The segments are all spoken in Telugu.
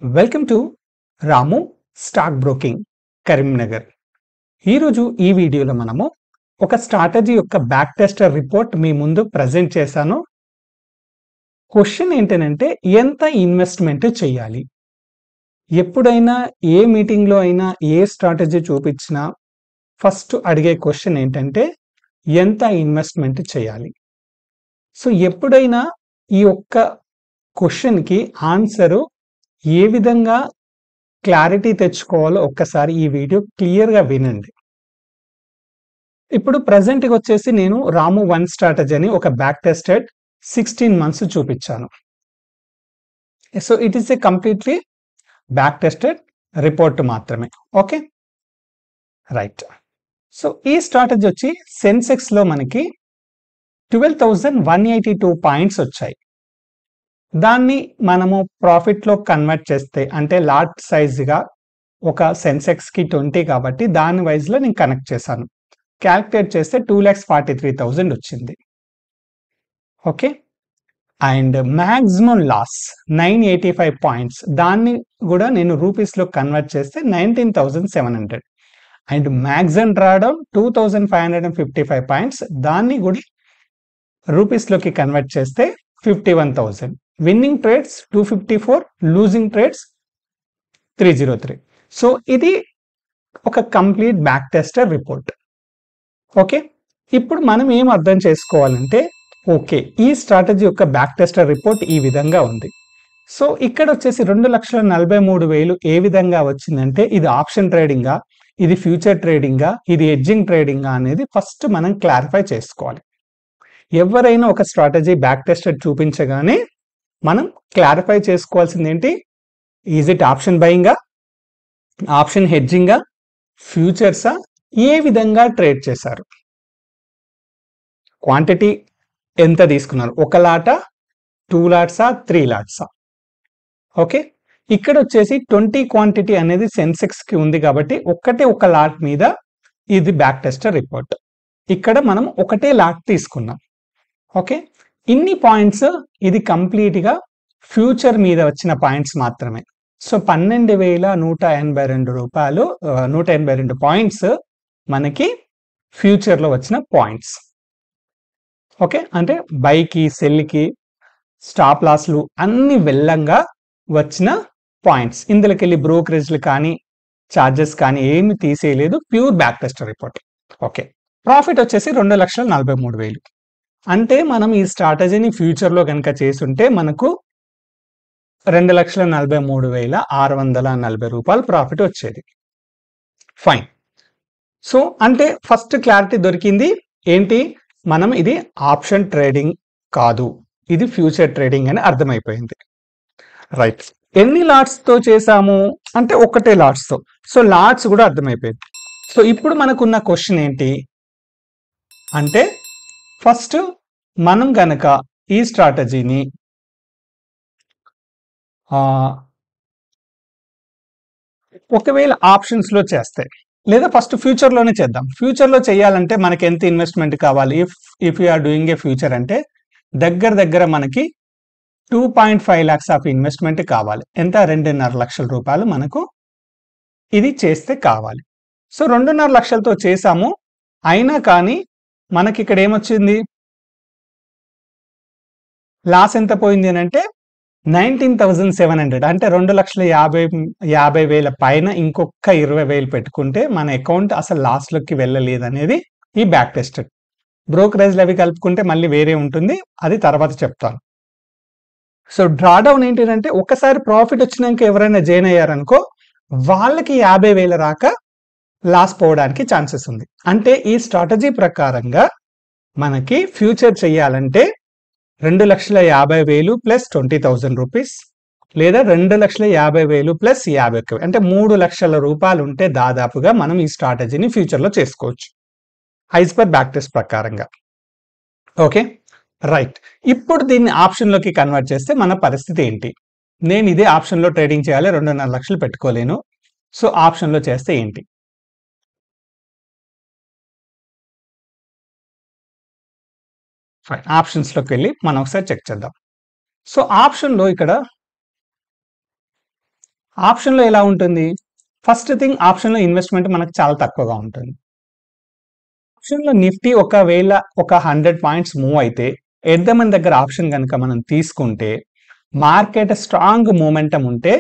Welcome to Ramu stock broking Karimnagar. ఈరోజు ఈ వీడియోలో మనము ఒక స్ట్రాటజీ యొక్క బ్యాక్ టెస్టర్ రిపోర్ట్ మీ ముందు ప్రజెంట్ చేశాను. క్వశ్చన్ ఏంటంటే ఎంత ఇన్వెస్ట్మెంట్ చేయాలి? ఎప్పుడైనా ఏ మీటింగ్లో అయినా ఏ స్ట్రాటజీ చూపించినా ఫస్ట్ అడిగే క్వశ్చన్ ఏంటంటే ఎంత ఇన్వెస్ట్మెంట్ చేయాలి? సో ఎప్పుడైనా ఈ ఒక్క క్వశ్చన్కి ఆన్సరు ఏ విధంగా క్లారిటీ తెచ్చుకోవాలో ఒక్కసారి ఈ వీడియో క్లియర్గా వినండి. ఇప్పుడు ప్రజెంట్గా వచ్చేసి నేను రాము వన్ స్ట్రాటజీ అని ఒక బ్యాక్ టెస్టెడ్ 16 months చూపించాను. So it is a completely back tested report మాత్రమే. Okay right. సో ఈ స్ట్రాటజీ వచ్చి సెన్సెక్స్లో మనకి 12,182 పాయింట్స్ వచ్చాయి. దాన్ని మనము ప్రాఫిట్లో కన్వర్ట్ చేస్తే అంటే లాట్ సైజ్గా ఒక సెన్సెక్స్కి 20 కాబట్టి దాని వైజ్లో నేను కనెక్ట్ చేశాను. క్యాల్కులేట్ చేస్తే 2,43,000 వచ్చింది. Okay and maximum loss 985 points, దాన్ని కూడా నేను రూపీస్లో కన్వర్ట్ చేస్తే 19,700 అండ్ మ్యాక్సిమం డ్రాడౌన్ 2,555 పాయింట్స్, దాన్ని కూడా రూపీస్లోకి కన్వర్ట్ చేస్తే 51,000. Winnowing trades 254, losing trades 303. So ఇది ఒక complete back tester report. Okay ఇప్పుడు మనం ఏం అర్థం చేసుకోవాలంటే ఓకే ఈ స్ట్రాటజీ యొక్క బ్యాక్ టెస్టర్ రిపోర్ట్ ఈ విధంగా ఉంది. సో ఇక్కడ వచ్చేసి 2,43,000 ఏ విధంగా వచ్చిందంటే ఇది ఆప్షన్ ట్రేడింగా, ఇది ఫ్యూచర్ ట్రేడింగా, ఇది ఎడ్జింగ్ ట్రేడింగా అనేది ఫస్ట్ మనం క్లారిఫై చేసుకోవాలి. ఎవరైనా ఒక స్ట్రాటజీ బ్యాక్ టెస్టర్ చూపించగానే మనం క్లారిఫై చేసుకోవాల్సింది ఏంటి? ఈజ్ ఇట్ ఆప్షన్ బయింగా, ఆప్షన్ హెడ్జింగా, ఫ్యూచర్సా, ఏ విధంగా ట్రేడ్ చేశారు, క్వాంటిటీ ఎంత తీసుకున్నారు, 1 లాటా, 2 లాట్సా, 3 లాట్సా. ఓకే ఇక్కడ వచ్చేసి 20 క్వాంటిటీ అనేది సెన్సెక్స్కి ఉంది కాబట్టి ఒక లాట్ మీద ఇది బ్యాక్ టెస్టర్ రిపోర్ట్. ఇక్కడ మనం ఒకటే లాట్ తీసుకున్నాం. ఓకే ఇన్ని పాయింట్స్ ఇది కంప్లీట్గా ఫ్యూచర్ మీద వచ్చిన పాయింట్స్ మాత్రమే. సో 12,182 రూపాయలు 182 పాయింట్స్ మనకి ఫ్యూచర్లో వచ్చిన పాయింట్స్. ఓకే అంటే బైకి సెల్కి స్టాప్ లాస్లు అన్ని వెళ్ళంగా వచ్చిన పాయింట్స్. ఇందులోకి వెళ్ళి బ్రోకరేజ్లు కానీ ఛార్జెస్ కానీ ఏమి తీసేయలేదు, pure back tester report. Okay profit వచ్చేసి 2,43,000. అంటే మనం ఈ స్ట్రాటజీని ఫ్యూచర్లో కనుక చేసుంటే మనకు 2,43,640 రూపాయలు ప్రాఫిట్ వచ్చేది. ఫైన్. సో అంటే ఫస్ట్ క్లారిటీ దొరికింది ఏంటి, మనం ఇది ఆప్షన్ ట్రేడింగ్ కాదు, ఇది ఫ్యూచర్ ట్రేడింగ్ అని అర్థమైపోయింది. రైట్. ఎన్ని లాట్స్తో చేసాము అంటే ఒకటే లాట్స్తో. సో లాట్స్ కూడా అర్థమైపోయింది. సో ఇప్పుడు మనకున్న క్వశ్చన్ ఏంటి అంటే ఫస్ట్ మనం గనక ఈ స్ట్రాటజీని ఒకవేళ ఆప్షన్స్లో చేస్తే లేదా ఫస్ట్ ఫ్యూచర్లోనే చేద్దాం. ఫ్యూచర్లో చేయాలంటే మనకి ఎంత ఇన్వెస్ట్మెంట్ కావాలి? If you are doing a future అంటే దగ్గర మనకి 2.5 lakhs ఆఫ్ ఇన్వెస్ట్మెంట్ కావాలి. ఎంత? 2.5 లక్షల రూపాయలు మనకు ఇది చేస్తే కావాలి. సో 2.5 లక్షలతో చేసాము, అయినా కానీ మనకి ఇక్కడ ఏమొచ్చింది? లాస్ ఎంత పోయింది అని అంటే 19,700. అంటే 2,50,000 పైన ఇంకొక 20,000 పెట్టుకుంటే మన అకౌంట్ అసలు లాస్లోకి వెళ్ళలేదు అనేది ఈ బ్యాక్ టెస్టెడ్. బ్రోకరేజ్లు అవి కలుపుకుంటే మళ్ళీ వేరే ఉంటుంది, అది తర్వాత చెప్తాను. సో డ్రాడౌన్ ఏంటంటే ఒకసారి ప్రాఫిట్ వచ్చినాక ఎవరైనా జాయిన్ అయ్యారనుకో వాళ్ళకి 50,000 రాక లాస్ పోవడానికి ఛాన్సెస్ ఉంది. అంటే ఈ స్ట్రాటజీ ప్రకారంగా మనకి ఫ్యూచర్ చేయాలంటే 2,50,000 ప్లస్ 20,000 రూపీస్ లేదా 2,50,000 ప్లస్ 50,000 అంటే 3 లక్షల రూపాయలు ఉంటే దాదాపుగా మనం ఈ స్ట్రాటజీని ఫ్యూచర్లో చేసుకోవచ్చు యాజ్ పర్ బ్యాక్ టెస్ట్ ప్రకారంగా. Okay right. ఇప్పుడు దీన్ని ఆప్షన్లోకి కన్వర్ట్ చేస్తే మన పరిస్థితి ఏంటి? నేను ఇదే ఆప్షన్లో ట్రేడింగ్ చేయాలి, 2.5 లక్షలు పెట్టుకోలేను. సో ఆప్షన్లో చేస్తే ఏంటి? ఫైన్, ఆప్షన్స్లోకి వెళ్ళి మనం ఒకసారి చెక్ చేద్దాం. సో ఆప్షన్లో ఇక్కడ ఆప్షన్లో ఎలా ఉంటుంది? ఫస్ట్ థింగ్, ఆప్షన్లో ఇన్వెస్ట్మెంట్ మనకు చాలా తక్కువగా ఉంటుంది. ఆప్షన్లో నిఫ్టీ ఒకవేళ ఒక 100 పాయింట్స్ మూవ్ అయితే ఎట్ ద మనీ దగ్గర ఆప్షన్ కనుక మనం తీసుకుంటే మార్కెట్ స్ట్రాంగ్ మూమెంటం ఉంటే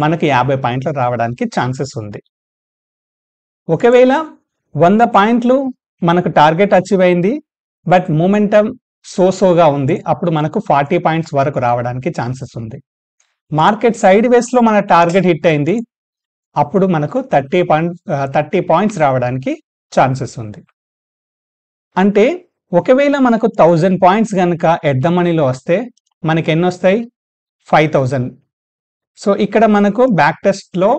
మనకి 50 పాయింట్లు రావడానికి ఛాన్సెస్ ఉంది. ఒకవేళ 100 పాయింట్లు మనకు టార్గెట్ అచీవ్ అయింది, బట్ మూమెంటం సోగా ఉంది, అప్పుడు మనకు 40 పాయింట్స్ వరకు రావడానికి ఛాన్సెస్ ఉంది. మార్కెట్ సైడ్ వేస్లో మన టార్గెట్ హిట్ అయింది, అప్పుడు మనకు 30 పాయింట్స్ రావడానికి ఛాన్సెస్ ఉంది. అంటే ఒకవేళ మనకు 1000 పాయింట్స్ కనుక ఎట్ ద మనీలో వస్తే మనకి ఎన్ని వస్తాయి? 5000. సో ఇక్కడ మనకు బ్యాక్ టెస్ట్లో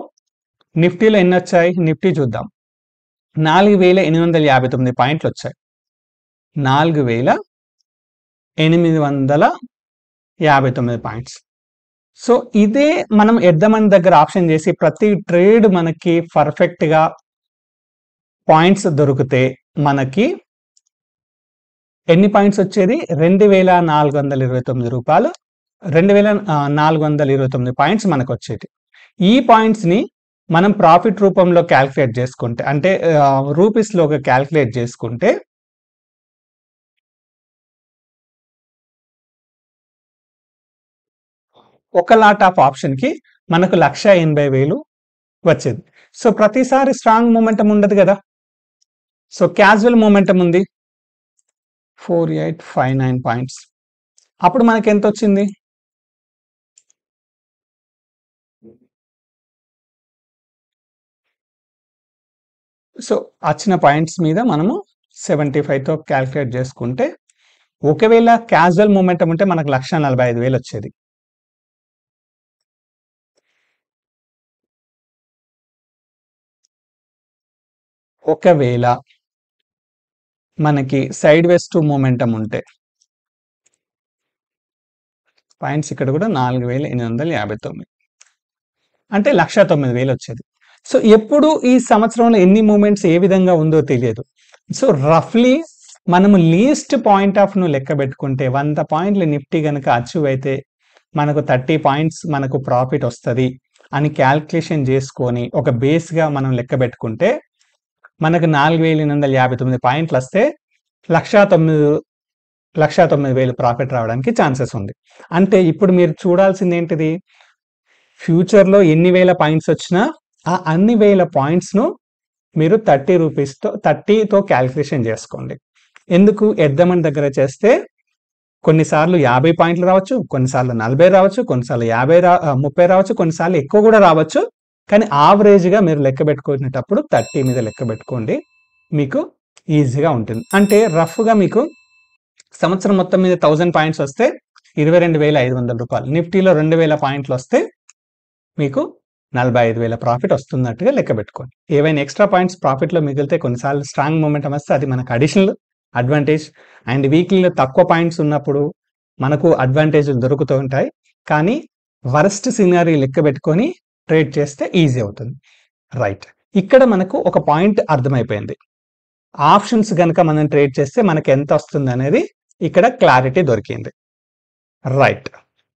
నిఫ్టీలో ఎన్ని వచ్చాయి? నిఫ్టీ చూద్దాం. 4859 పాయింట్లు వచ్చాయి. 4859 పాయింట్స్. సో ఇదే మనం ఎట్ ద మనీ దగ్గర ఆప్షన్ చేసి ప్రతి ట్రేడ్ మనకి పర్ఫెక్ట్గా పాయింట్స్ దొరికితే మనకి ఎన్ని పాయింట్స్ వచ్చేది? 2429 రూపాయలు, 2429 పాయింట్స్ మనకు వచ్చేది. ఈ పాయింట్స్ని మనం ప్రాఫిట్ రూపంలో క్యాల్కులేట్ చేసుకుంటే, అంటే రూపీస్లో క్యాల్కులేట్ చేసుకుంటే ఒక లాట్ ఆఫ్ ఆప్షన్కి మనకు 1,80,000 వచ్చేది. సో ప్రతిసారి స్ట్రాంగ్ మూమెంటం ఉండదు కదా. సో క్యాజువల్ మూమెంటం ఉంది 4859 పాయింట్స్. అప్పుడు మనకి ఎంత వచ్చింది? సో వచ్చిన పాయింట్స్ మీద మనము 75తో క్యాల్కులేట్ చేసుకుంటే ఒకవేళ క్యాజువల్ మూమెంటం ఉంటే మనకు 1,45,000 వచ్చేది. ఒకవేళ మనకి సైడ్ వేస్ టు మూమెంటం ఉంటే పాయింట్స్ ఇక్కడ కూడా 4859 అంటే 1,09,000 వచ్చేది. సో ఎప్పుడు ఈ సంవత్సరంలో ఎన్ని మూమెంట్స్ ఏ విధంగా ఉందో తెలియదు. సో రఫ్లీ మనము లీస్ట్ పాయింట్ ఆఫ్ ను లెక్క పెట్టుకుంటే 100 పాయింట్ల నిఫ్టీ కనుక అచీవ్ అయితే మనకు 30 పాయింట్స్ మనకు ప్రాఫిట్ వస్తుంది అని క్యాల్కులేషన్ చేసుకొని ఒక బేస్గా మనం లెక్క పెట్టుకుంటే మనకు 4859 పాయింట్లు వస్తే 1,09,000 ప్రాఫిట్ రావడానికి ఛాన్సెస్ ఉంది. అంటే ఇప్పుడు మీరు చూడాల్సింది ఏంటిది? ఫ్యూచర్లో ఎన్ని వేల పాయింట్స్ వచ్చినా ఆ అన్ని వేల పాయింట్స్ను మీరు 30తో క్యాల్కులేషన్ చేసుకోండి. ఎందుకు? ఎట్ ద మనీ దగ్గర చేస్తే కొన్నిసార్లు 50 పాయింట్లు రావచ్చు, కొన్నిసార్లు 40 రావచ్చు, కొన్నిసార్లు 30 రావచ్చు, కొన్నిసార్లు ఎక్కువ కూడా రావచ్చు. కానీ యావరేజ్గా మీరు లెక్క పెట్టుకునేటప్పుడు 30 మీద లెక్క పెట్టుకోండి, మీకు ఈజీగా ఉంటుంది. అంటే రఫ్గా మీకు సంవత్సరం మొత్తం మీద 1000 పాయింట్స్ వస్తే 22,500 రూపాయలు, నిఫ్టీలో 2,000 పాయింట్లు వస్తే మీకు 45,000 ప్రాఫిట్ వస్తున్నట్టుగా లెక్క పెట్టుకోండి. ఏవైనా ఎక్స్ట్రా పాయింట్స్ ప్రాఫిట్లో మిగిలితే కొన్నిసార్లు స్ట్రాంగ్ మూమెంటం వస్తే అది మనకు అడిషనల్ అడ్వాంటేజ్. అండ్ వీక్లీలో తక్కువ పాయింట్స్ ఉన్నప్పుడు మనకు అడ్వాంటేజ్లు దొరుకుతూ ఉంటాయి. కానీ వరస్ట్ సినారీ లెక్క పెట్టుకొని ట్రేడ్ చేస్తే ఈజీ అవుతుంది. రైట్, ఇక్కడ మనకు ఒక పాయింట్ అర్థమైపోయింది. ఆప్షన్స్ కనుక మనం ట్రేడ్ చేస్తే మనకి ఎంత వస్తుంది అనేది ఇక్కడ క్లారిటీ దొరికింది. రైట్,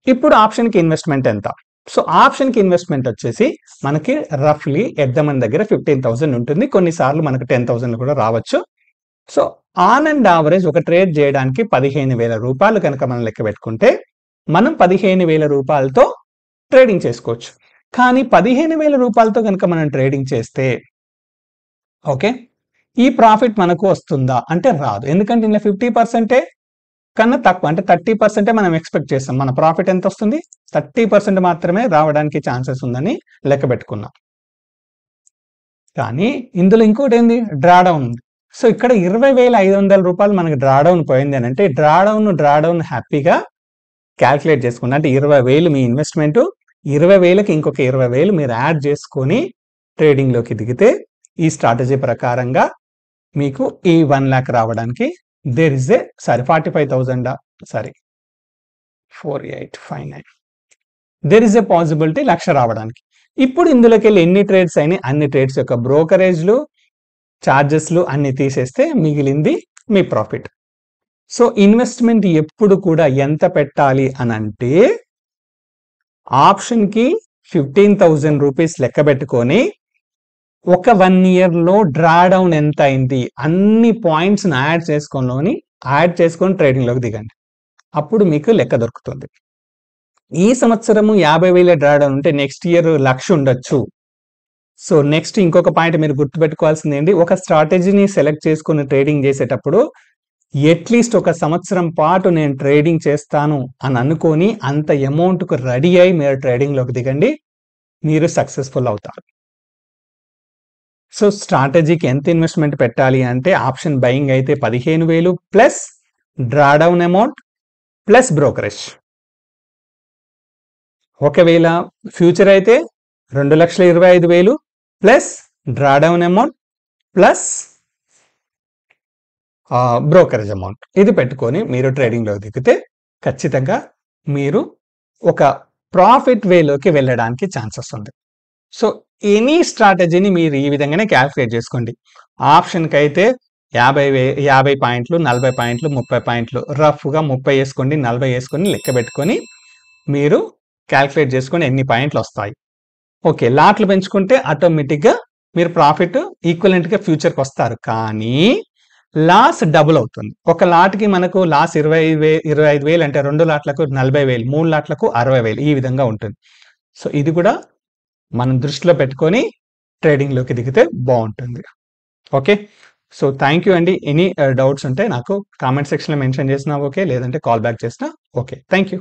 ఇప్పుడు ఆప్షన్కి ఇన్వెస్ట్మెంట్ ఎంత? సో ఆప్షన్కి ఇన్వెస్ట్మెంట్ వచ్చేసి మనకి రఫ్లీ ఎట్ ద మనీ దగ్గర 15,000 ఉంటుంది, కొన్నిసార్లు మనకు 10,000 కూడా రావచ్చు. సో ఆన్ అండ్ యావరేజ్ ఒక ట్రేడ్ చేయడానికి 15,000 రూపాయలు కనుక మనం లెక్క పెట్టుకుంటే మనం 15,000 రూపాయలతో ట్రేడింగ్ చేసుకోవచ్చు. కానీ 15,000 రూపాయలతో కనుక మనం ట్రేడింగ్ చేస్తే ఓకే, ఈ ప్రాఫిట్ మనకు వస్తుందా అంటే రాదు. ఎందుకంటే ఇలా 50% కన్నా తక్కువ, అంటే 30% మనం ఎక్స్పెక్ట్ చేస్తాం. మన ప్రాఫిట్ ఎంత వస్తుంది? 30% మాత్రమే రావడానికి ఛాన్సెస్ ఉందని లెక్క పెట్టుకున్నాం. కానీ ఇందులో ఇంకోటి ఏంది? డ్రాడౌన్ ఉంది. సో ఇక్కడ 20,500 రూపాయలు మనకి డ్రాడౌన్ పోయింది అని అంటే డ్రాడౌన్ హ్యాపీగా క్యాల్కులేట్ చేసుకోండి. అంటే 20,000 మీ ఇన్వెస్ట్మెంట్, 20,000కి ఇంకొక 20,000 మీరు యాడ్ చేసుకొని ట్రేడింగ్లోకి దిగితే ఈ స్ట్రాటజీ ప్రకారంగా మీకు ఈ 1 lakh రావడానికి there is 4859 there is a possibility 1,00,000 రావడానికి. ఇప్పుడు ఇందులోకి వెళ్ళి ఎన్ని ట్రేడ్స్ అయినాయి అన్ని ట్రేడ్స్ యొక్క బ్రోకరేజ్లు, ఛార్జెస్లు అన్ని తీసేస్తే మిగిలింది మీ ప్రాఫిట్. సో ఇన్వెస్ట్మెంట్ ఎప్పుడు కూడా ఎంత పెట్టాలి అని అంటే ఆప్షన్కి 15,000 రూపీస్ లెక్క పెట్టుకొని ఒక 1 ఇయర్లో డ్రా డౌన్ ఎంత అయింది అన్ని పాయింట్స్ యాడ్ చేసుకొని ట్రేడింగ్ లోకి దిగండి. అప్పుడు మీకు లెక్క దొరుకుతుంది. ఈ సంవత్సరము 50,000 డ్రా డౌన్ ఉంటే నెక్స్ట్ ఇయర్ 1,00,000 ఉండొచ్చు. సో నెక్స్ట్ ఇంకొక పాయింట్ మీరు గుర్తుపెట్టుకోవాల్సింది ఏంటి, ఒక స్ట్రాటజీని సెలెక్ట్ చేసుకుని ట్రేడింగ్ చేసేటప్పుడు అట్లీస్ట్ ఒక సంవత్సరం పాటు నేను ట్రేడింగ్ చేస్తాను అని అనుకొని అంత అమౌంట్కు రెడీ అయి మీరు ట్రేడింగ్ లోకి దిగండి, మీరు సక్సెస్ఫుల్ అవుతారు. సో స్ట్రాటజీకి ఎంత ఇన్వెస్ట్మెంట్ పెట్టాలి అంటే ఆప్షన్ బయింగ్ అయితే 15,000 plus draw down amount plus brokerage. ఒకవేళ ఫ్యూచర్ అయితే 2,25,000 plus draw down amount plus brokerage amount ఇది పెట్టుకొని మీరు ట్రేడింగ్లో దిగితే ఖచ్చితంగా మీరు ఒక ప్రాఫిట్ వేలోకి వెళ్ళడానికి ఛాన్సెస్ ఉంది. సో ఎనీ స్ట్రాటజీని మీరు ఈ విధంగానే క్యాల్కులేట్ చేసుకోండి. ఆప్షన్కి అయితే 50 పాయింట్లు, 40 పాయింట్లు, 30 పాయింట్లు, రఫ్గా 30 వేసుకోండి, 40 వేసుకొని లెక్క పెట్టుకొని మీరు క్యాల్కులేట్ చేసుకొని ఎన్ని పాయింట్లు వస్తాయి. ఓకే, లాట్లు పెంచుకుంటే ఆటోమేటిక్గా మీరు ప్రాఫిట్ ఈక్వలెంట్గా ఫ్యూచర్కి వస్తారు. కానీ లాస్ డబుల్ అవుతుంది. ఒక లాట్కి మనకు లాస్ 25,000 అంటే 2 లాట్లకు 40,000, 3 లాట్లకు 60,000 ఈ విధంగా ఉంటుంది. సో ఇది కూడా మనం దృష్టిలో పెట్టుకొని ట్రేడింగ్లోకి దిగితే బాగుంటుంది. ఓకే, సో థ్యాంక్ యూ అండి. ఎనీ డౌట్స్ ఉంటే నాకు కామెంట్ సెక్షన్లో మెన్షన్ చేసినా ఓకే, లేదంటే కాల్ బ్యాక్ చేసినా ఓకే. Thank you.